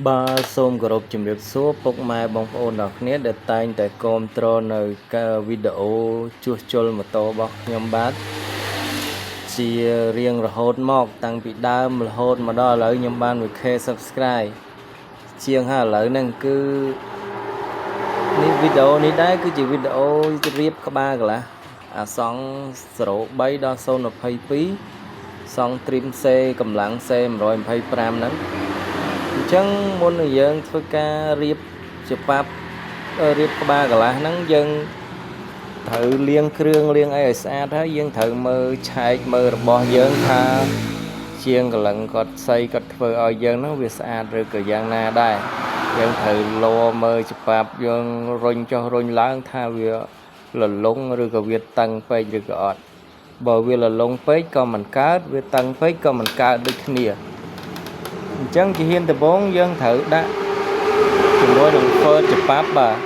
បាទសូមគោរពជំរាបសួរពុកម៉ែបងប្អូនទាំងគ្នាដែលតែងតែគាំទ្រនៅវីដេអូជួសជុលម៉ូតូរបស់ខ្ញុំបាទជារៀងរហូតមកតាំងពីដើមរហូតមកដល់ឥឡូវខ្ញុំបាន 1k Subscribe ជាងហើយឥឡូវហ្នឹងគឺនេះវីដេអូនេះដែរគឺជាវីដេអូរៀបក្បាលកន្លះអាសង់03ដល់022សង់ trim C កម្លាំង C 125ហ្នឹងអញ្ចឹងមុននឹងយើងធ្វើការរៀបច្បាប់រៀបក្បាលកន្លះហ្នឹងយើងត្រូវលាងគ្រឿងលាងអីឲ្យស្អាតហើយយើងត្រូវមើលឆែកមើលរបស់យើងថាជាងកលឹងគាត់ស័យគាត់ធ្វើឲ្យយើងហ្នឹងវាស្អាតឬក៏យ៉ាងណាដែរយើងត្រូវលមើលច្បាប់យើងរុញចុះរុញឡើងថាវាលលុងឬក៏វាតឹងពេកឬក៏អត់បើវាលលុងពេកក៏មិនកើតវាតឹងពេកក៏មិនកើតដូចគ្នាអញ្ចឹងជាហ៊ានដំបូងយើងត្រូវដាក់ជាមួយនឹងធ្វើច្បាប់បាទ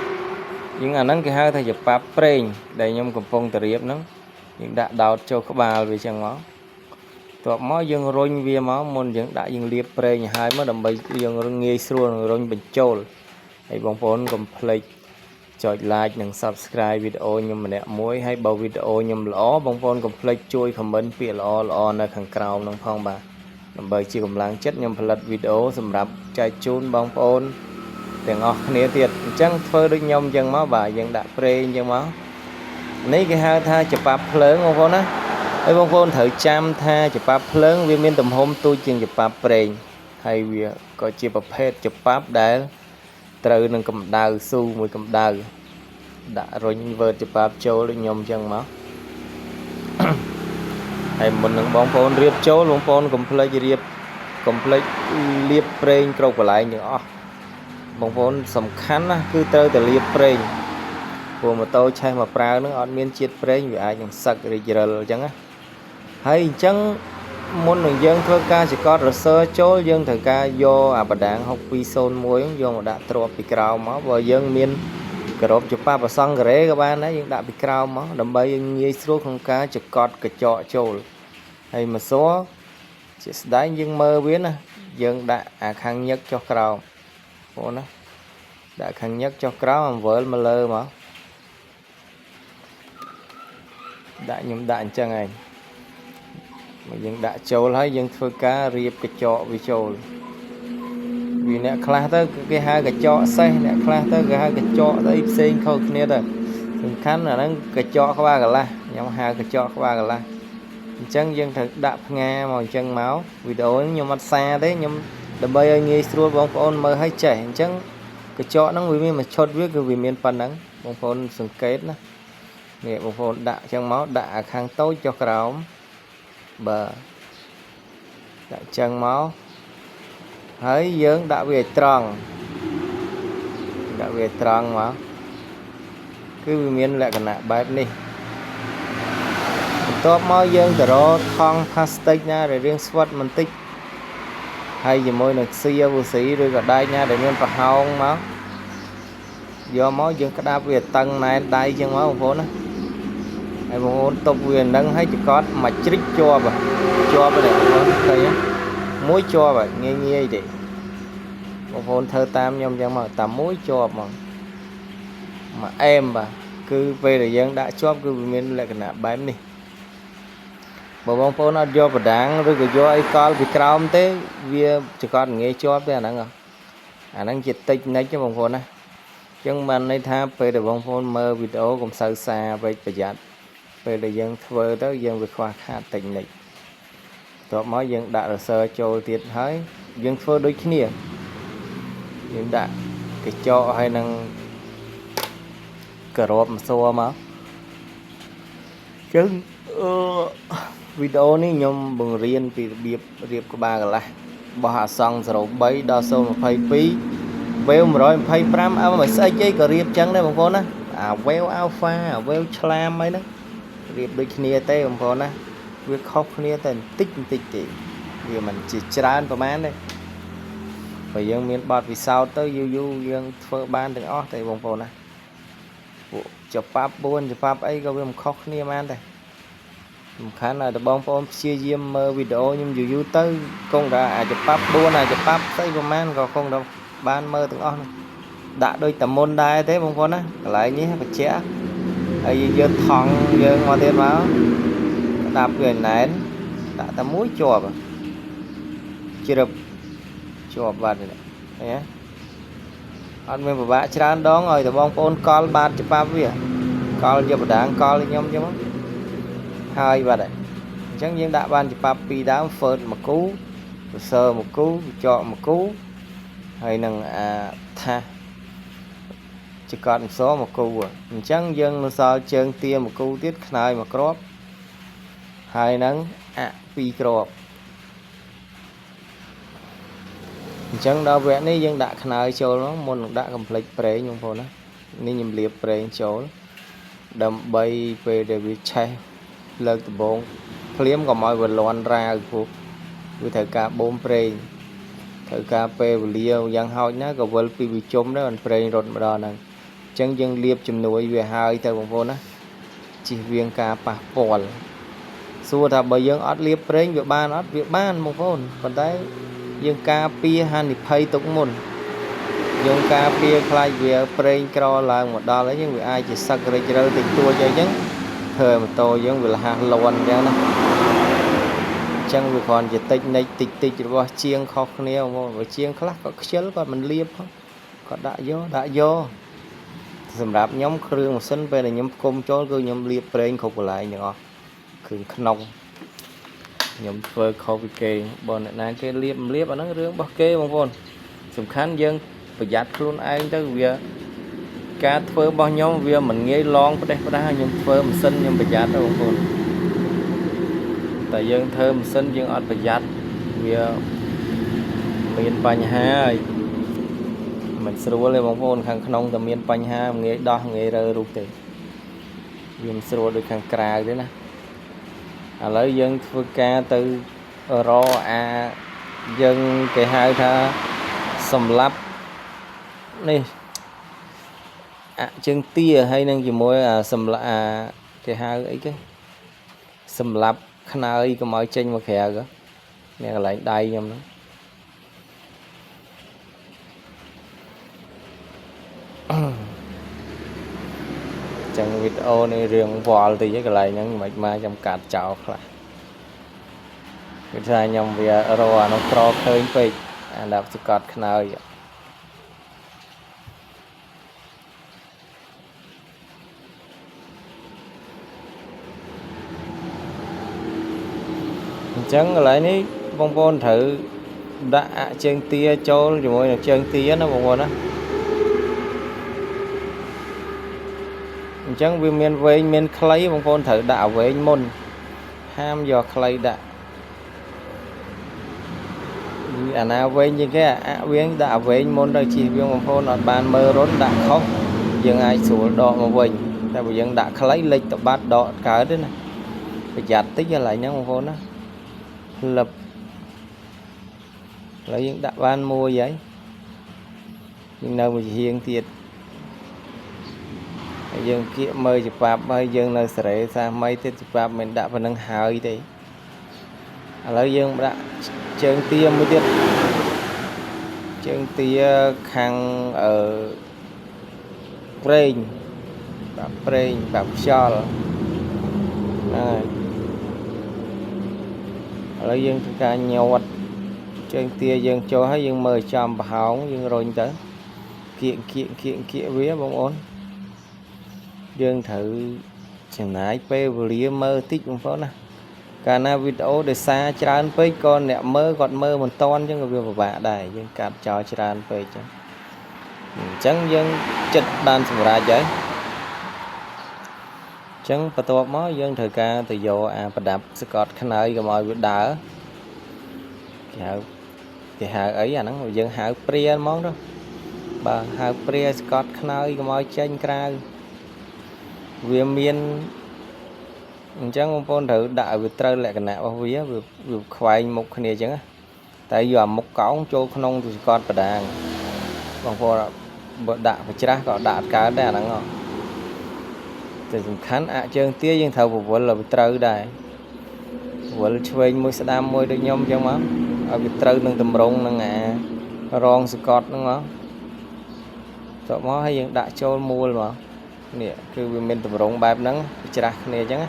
យើងអាហ្នឹងគេហៅថាច្បាប់ប្រេងដែលខ្ញុំកំពុងតែរៀបហ្នឹងយើងដាក់ដោតចូលក្បាលវាចឹងមកតបមកយើងរុញវាមកមុនយើងដាក់យើងលាបប្រេងឲ្យហើយមកដើម្បីយើងងាយស្រួលរុញបញ្ចូលហើយបងប្អូនកុំភ្លេចចុច like និង subscribe វីដេអូខ្ញុំម្នាក់មួយហើយបើវីដេអូខ្ញុំល្អបងប្អូនកុំភ្លេចជួយ comment ពាក្យល្អៗនៅខាងក្រោមហ្នឹងផងបាទដើម្បីជាកម្លាំងចិត្តខ្ញុំផលិតវីដេអូសម្រាប់ចែកជូនបងប្អូនទាំងអស់គ្នាទៀតអញ្ចឹងធ្វើដូចខ្ញុំអញ្ចឹងមកបាទយើងដាក់ប្រេងអញ្ចឹងមកនេះគេហៅថាច្បាប់ភ្លើងបងប្អូនណាហើយបងប្អូនត្រូវចាំថាច្បាប់ភ្លើងវាមានទំហំទូចជាងច្បាប់ប្រេងហើយវាក៏ជាប្រភេទច្បាប់ដែលត្រូវនឹងកម្ដៅស៊ូមួយកម្ដៅដាក់រុញវើច្បាប់ចូលដូចខ្ញុំអញ្ចឹងមកហើយមុននឹងបងប្អូនរៀបចូលបងប្អូនកុំភ្លេចរៀបកុំភ្លេចលាបប្រេងគ្រប់កន្លែងទាំងអស់បងប្អូនសំខាន់ណាគឺត្រូវតែលាបប្រេងព្រោះម៉ូតូឆេះមកប្រើនឹងអត់មានជាតិប្រេងវាអាចនឹងសឹករីករិលអញ្ចឹងណាហើយអញ្ចឹងមុននឹងយើងធ្វើការចកតរសើចូលយើងត្រូវការយកអាបដាង6201យកមកដាក់ទ្រាប់ពីក្រោមមកបើយើងមានក្របច្បាប់អសង្ការេក៏បានដែរយើងដាក់ពីក្រោមមកដើម្បីយើងងាយស្រួលក្នុងការចកតកញ្ចក់ចូលហើយម្សៅជាស្ដែងយើងមើលវាណាយើងដាក់អាខាងញឹកចុះក្រោមបងណាដាក់ខាងញឹកចុះក្រោមអំវិលមកលើមកដាក់ខ្ញុំដាក់អញ្ចឹងឯងមកយើងដាក់ចូលហើយយើងធ្វើការរៀបកញ្ចក់វាចូលវាអ្នកខ្លះទៅគេហៅកញ្ចក់សេះអ្នកខ្លះទៅគេហៅកញ្ចក់អីផ្សេងខុសគ្នាទៅសំខាន់អាហ្នឹងកញ្ចក់ក្បាលកន្លះខ្ញុំហៅកញ្ចក់ក្បាលកន្លះអញ្ចឹងយើងត្រូវដាក់ផ្ងាមកអញ្ចឹងមកវីដេអូខ្ញុំអត់សារទេខ្ញុំដើម្បីឲ្យងាយស្រួលបងប្អូនមើលឲ្យចេះអញ្ចឹងកញ្ចក់ហ្នឹងវាមានមួយឈុតវាគឺវាមានប៉ុណ្ណឹងបងប្អូនសង្កេតណានេះបងប្អូនដាក់អញ្ចឹងមកដាក់អាខាងតូចចុះក្រោមបាទដាក់អញ្ចឹងមកហើយយើងដាក់វាឲ្យត្រង់មកគឺវាមានលក្ខណៈបែបនេះបន្ទាប់មកយើងទៅរកថង់ផ្លាស្ទិកណាដែលរាងស្វិតបន្តិចហើយជាមួយនឹងសៀវស៊ីឬក៏ដែកណាដែលមានប្រហោងមកយកមកយើងក្តាប់វាតឹងណែនដៃចឹងមកបងប្អូនណាហើយបងប្អូនតុបវានឹងហើយចកតមកជ្រិចជាប់ទេបងប្អូនឃើញមួយជាប់ងាយទេបងប្អូនធ្វើតាមខ្ញុំចឹងមកតាមមួយជាប់មកអែមបាទគឺពេលដែលយើងដាក់ជាប់គឺវាមានលក្ខណៈបែបនេះបើបងប្អូនអត់យកបដាងឬក៏យកអីកលពីក្រោមទេវាចកតងាយជាប់ទេអាហ្នឹងជាតិចនិចទេបងប្អូនណាអញ្ចឹងបានន័យថាពេលដែលបងប្អូនមើលវីដេអូកុំសូវសារពេកប្រយ័ត្នពេលដែលយើងធ្វើទៅយើងវាខ្វះខាតតិចនិចបន្ទាប់មកយើងដាក់រសើចូលទៀតហើយយើងធ្វើដូចគ្នាយើងដាក់កញ្ចក់ហើយនឹងក្របម្សៅមកចឹងវីដេអូនេះខ្ញុំបង្រៀនពីរបៀបរៀបក្បាលកន្លះរបស់អាសង់03ដល់022 Wave 125អើមិនស្អិចអីក៏រៀបចឹងដែរបងប្អូនណាអា Wave Alpha អា Wave ឆ្លាមអីហ្នឹងរៀបដូចគ្នាទេបងប្អូនណាវាខុសគ្នាតែបន្តិចទេវាមិនជាច្រើនប្រហែលទេបើយើងមានបទពិសោធន៍ទៅយូរយើងធ្វើបានទាំងអស់ទេបងប្អូនណាពួកច្បាប់4ច្បាប់អីក៏វាមិនខុសគ្នាបានដែរសំខាន់làបងប្អូនព្យាយាមមើលវីដេអូខ្ញុំយូរទៅគង់តែអាចច្បាប់4អាចច្បាប់ស្អីប្រហែលក៏គង់តែ ban mơ từng on đã đôi tầm môn đai thế bông con á lại nhé phải trẻ ấy giờ thòng giờ ngoài tiền báo đạp người nén đã tầm mũi chùa chưa được chùa vào này nhé anh mình bà chán đó rồi thì bông con call ba cho ba việc call cho bà đáng call nhóm chứ hai bà đấy chẳng những đã ban cho ba pi đá phơn một cú sơ một cú chọn một cú hay năng tha chỉ còn số một cú chẳng dân nó sao chân tia một cú tiết này mà crop hai nắng pi crop chẳng đâu vẽ này dân đã khai cho nó môn đã complete pre nhưng thôi nó nên nhầm liệp pre chỗ đâm bay về để bị cháy lợt từ bốn phím còn mọi vật loạn ra cuộc với thời cả bốn pre thời cả pe và liêu dân hỏi nó có vật bị chôm đó anh pre rồi mà đòn này chẳng dân liệp chùm nuôi về hai thời bằng vốn á chỉ viên cả pa pol xua thà bởi dân ót liệp pre việc ban một vốn còn đấy dân ca pia han thì pay tục môn dân ca pia khai về pre cro là một đo lấy những người ai chỉ sắc rồi tình tua cho chứ thời mà tôi giống như là hàng loạn ra nó chẳng vì còn chỉ tích này tích vào chiêng khó neo mà chiêng khác có chết còn mình liệp không còn đã vô sầm đạp nhóm khơi một sân về là nhóm công cho cứ nhóm liệp pre không lại nhỏ cứ nông nhóm phơi khâu kê bọn này cái liệp ở nó rương bao kê bông vốn sầm khán dân phải giặt luôn anh tới việc cá phơi bao nhóm việc mình nghe lon có đây nhóm phơi mình sinh nhưng phải giặt đâu bông vốn tại dân thơm sinh dân ăn phải giặt việc miền Pành Hà mình sửa lên bông vốn khang nông từ miền Pành Hà nghe đo nghe rơ rụt thì mình sửa được khang cài đấy nè lấy dân phơi cá từ ro dân cái hai tha sầm lấp này chân tia hay năng gì môi sầm lạ cái hai ấy cái sầm lấp khăn ấy có mọi tranh mà khè cơ nè lại đây nhầm đó chẳng video này riêng vò thì cái lại những mạch ma trong cạt chảo lại cái ra nhầm vì rồi nó pro khơi về đạp sự cọt khăn ấy chẳng lại ní bông bôn thử đã chân tia cho rồi mỗi là chân tia nó bông bôn á chẳng vì miền về miền clay bông bôn thử đạo với môn ham do clay đã nào về như cái viên đã về môn đời chỉ viên bông bôn ở bàn mơ rốn đã khóc dân ai xuống đọ mà về tại vì dân đã clay lịch tập bát đọ cái đấy này phải giặt tích ra lại nhá bông bôn á lập lấy những đã ban mua giấy nhưng đâu mà hiền thiệt dân kia mời chụp bạp mời dân nơi sợi xa mấy tiết chụp bạp mình đã phải nâng hơi thì lấy dân đã chân tia mới tiết chân tia khăn ở prênh bạp cho lấy dân cả nhau trên tia dân cho hay dân mời chăm bà hóng dân rồi tới kiện vía bông ôn dân thử chẳng nãy pe vừa lia mơ tích bông phó nè cả na video để xa tràn pe con nẹ mơ còn mơ một ton chứ người vừa bà đài dân cạp cho tràn pe chứ chẳng dân chất ban sầm ra chứ chẳng bắt đầu mới dân thời ca từ vô bà đạp Scott khăn ấy rồi mọi việc đỡ thì hạ ấy nó dân hạ pre món đó bà hạ pre Scott khăn ấy rồi mọi tranh ra vì miền chẳng ông con thử đại việc trơn lại cái nào bao vía việc khoai một cái này chứ tại giờ một cõng cho không thì Scott bà đàn bằng phò bữa đạp phải chả có đạp cá đà nắng ngọ thì khán chân tía dân thầu của là bị trâu đây vợ chơi môi đam môi được nhom trong máu ở bị trâu nâng tầm rong nâng រងសកត់ហ្នឹងមកតោះមកហើយយើងដាក់ចូលមូលមកនេះគឺវាមានតម្រងបែបហ្នឹងច្រាស់គ្នាអញ្ចឹង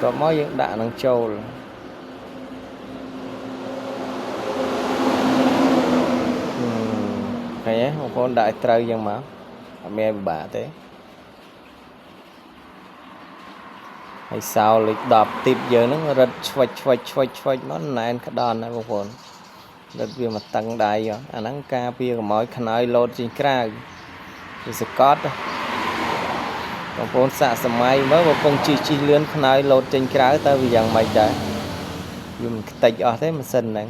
តោះមកយើងដាក់នឹងចូលឃើញទេបងប្អូនដាក់ឲ្យត្រូវអញ្ចឹងមកអត់មានពិបាកទេហើយសោលេខ10ទីបយើងហ្នឹងរឹតឆ្វិចមកណែនក្តន់ណាបងប្អូនរឹតវាមកតឹងដៃអាហ្នឹងការពារកុំឲ្យខ្នើយលោតចេញក្រៅវាសកត់បងប្អូនសាកសម័យមើលបើពងជីលឿនខ្នើយលោតចេញក្រៅទៅវាយ៉ាងម៉េចដែរវាមិនខ្ទេចអស់ទេម៉ាស៊ីនហ្នឹង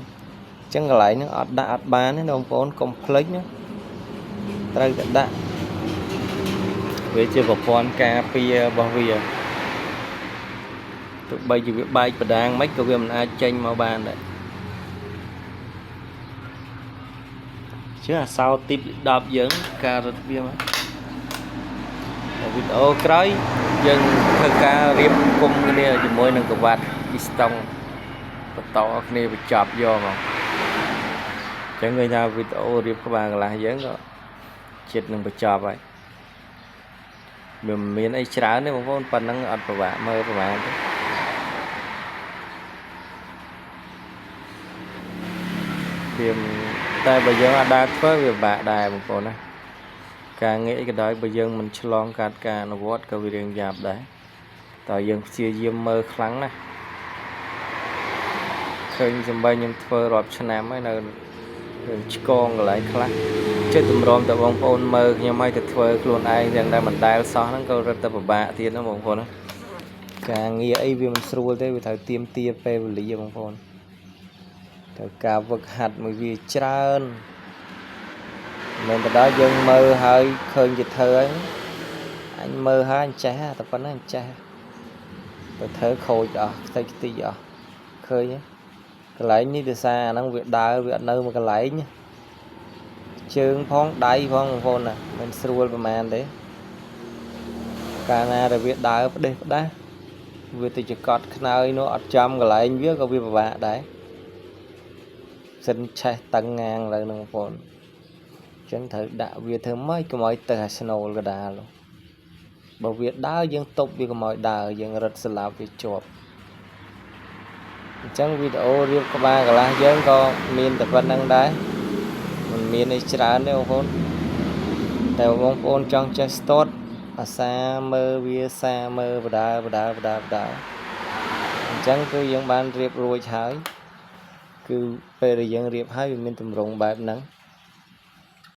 អញ្ចឹងកន្លែងហ្នឹងអត់ដាក់អត់បានទេបងប្អូនកុំភ្លេចណាត្រូវតែដាក់វាជាប្រព័ន្ធការពាររបស់វាទោះបីជាវាបែកបដាងមិនក៏វាមិនអាចចេញមកបានដែរជឿអាសោទីប10យើងការរត់វាមកវីដេអូក្រោយយើងធ្វើការរៀបគុំគ្នាជាមួយនឹងកវ៉ាត់ពីស្តុងបន្តគ្នាបញ្ចប់យកមកអញ្ចឹងឃើញថាវីដេអូរៀបក្បាលកន្លះយើងក៏ចិត្តនឹងបញ្ចប់ហើយវាមិនមានអីច្រើនទេបងប្អូនប៉ុណ្ណឹងអត់ប្រវាក់មើលប្រហែលទេវាតែបើយើងអាចដើរធ្វើវាពិបាកដែរបងប្អូនណាការងារអីក៏ដោយបើយើងមិនឆ្លងកាត់ការអនុវត្តក៏វារៀងយ៉ាប់ដែរតើយើងព្យាយាមមើលខ្លាំងណាស់ឃើញសំបីខ្ញុំធ្វើរាប់ឆ្នាំហើយនៅឆ្កងកន្លែងខ្លះចិត្តទម្រាំតែបងប្អូនមើលខ្ញុំឲ្យទៅធ្វើខ្លួនឯងយ៉ាងដែលមិនដែលសោះហ្នឹងក៏រត់ទៅពិបាកទៀតណាបងប្អូនណាការងារអីវាមិនស្រួលទេវាត្រូវទៀមទាពេលវេលាបងប្អូនត្រូវការវឹកហាត់មួយវាច្រើនមិនទៅដល់យើងមើលហើយឃើញគេធ្វើហើយអញមើលហើយអញចេះតែប៉ុណ្ណឹងអញចេះទៅធ្វើខូចអស់ខ្ទេចខ្ទីអស់ឃើញទេកន្លែងនេះដោយសារអាហ្នឹងវាដើរវាអត់នៅមួយកន្លែងជើងផងដៃផងបងប្អូនណាមិនស្រួលប្រហែលទេកាលណាដែលវាដើរផ្ដេសផ្ដាស់វាទៅចកត់ខ្នើយនោះអត់ចំកន្លែងវាក៏វាពិបាកដែរសិនឆេះតឹងងាងលើនឹងបងប្អូនអញ្ចឹងត្រូវដាក់វាធ្វើម៉េចកុំឲ្យទៅអាស្នូលកដាលបើវាដើរយើងទប់វាកុំឲ្យដើរយើងរឹតស្លាប់វាជាប់អញ្ចឹងវីដេអូរៀបក្បាលកន្លះយើងក៏មានតែប៉ុណ្្នឹងដែរមិនមានអីច្រើនទេបងប្អូនតែបងប្អូនចង់ចេះស្ទាត់អាសាមើលវាសាមើលបដាអញ្ចឹងគឺយើងបានរៀបរួចហើយគឺពេលដែលយើងរៀបហើយវាមានទម្រង់បែបហ្នឹង